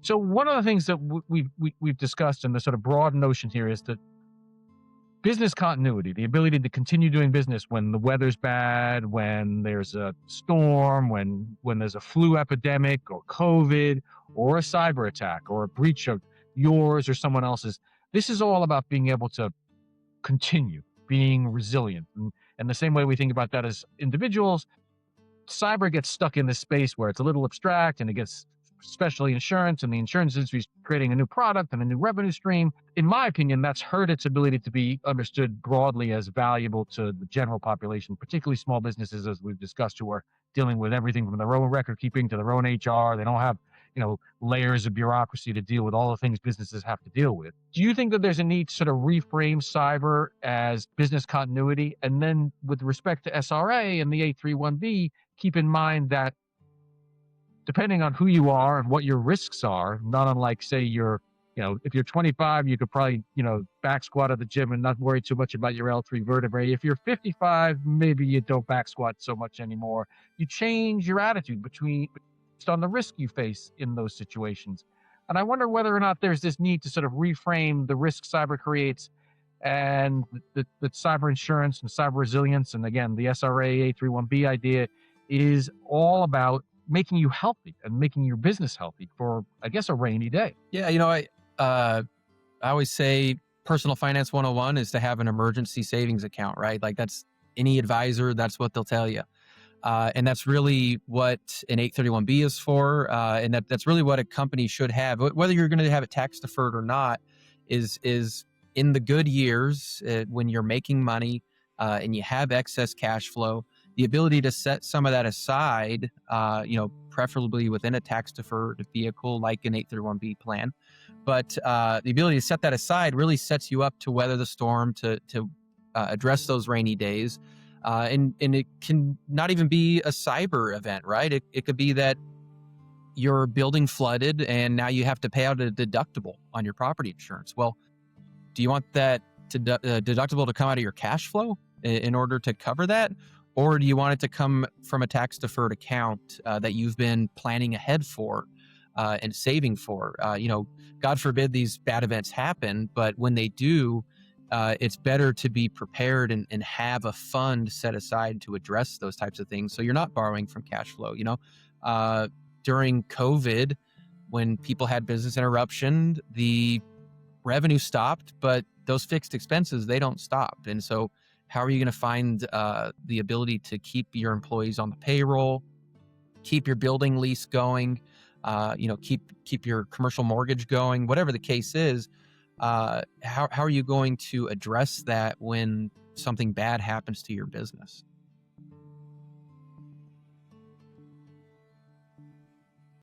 So one of the things that we've discussed, and the sort of broad notion here, is that business continuity, the ability to continue doing business when the weather's bad, when there's a storm, when there's a flu epidemic or COVID or a cyber attack or a breach of yours or someone else's. This is all about being able to continue being resilient. And the same way we think about that as individuals, cyber gets stuck in this space where it's a little abstract, and it gets, especially insurance, and the insurance industry is creating a new product and a new revenue stream. In my opinion, that's hurt its ability to be understood broadly as valuable to the general population, particularly small businesses, as we've discussed, who are dealing with everything from their own record keeping to their own HR. They don't have, layers of bureaucracy to deal with all the things businesses have to deal with. Do you think that there's a need to sort of reframe cyber as business continuity? And then with respect to SRA and the 831B, keep in mind that depending on who you are and what your risks are, not unlike, say, if you're 25, you could probably, back squat at the gym and not worry too much about your L3 vertebrae. If you're 55, maybe you don't back squat so much anymore. You change your attitude based on the risk you face in those situations. And I wonder whether or not there's this need to sort of reframe the risk cyber creates, and that cyber insurance and cyber resilience, and again, the SRA 831B idea, is all about making you healthy and making your business healthy for, I guess, a rainy day. Yeah, I always say personal finance 101 is to have an emergency savings account, right? Like, that's any advisor, that's what they'll tell you. And that's really what an 831B is for. And that's really what a company should have. Whether you're going to have it tax deferred or not is in the good years, when you're making money and you have excess cash flow, the ability to set some of that aside, preferably within a tax deferred vehicle like an 831B plan. But the ability to set that aside really sets you up to weather the storm, to address those rainy days. And it can not even be a cyber event, right? It could be that your building flooded and now you have to pay out a deductible on your property insurance. Well, do you want that deductible to come out of your cash flow in order to cover that? Or do you want it to come from a tax deferred account that you've been planning ahead for and saving for? God forbid these bad events happen, but when they do, it's better to be prepared and have a fund set aside to address those types of things. So you're not borrowing from cash flow. During COVID, when people had business interruption, the revenue stopped, but those fixed expenses, they don't stop. And so how are you going to find the ability to keep your employees on the payroll, keep your building lease going, keep your commercial mortgage going, whatever the case is? How are you going to address that when something bad happens to your business?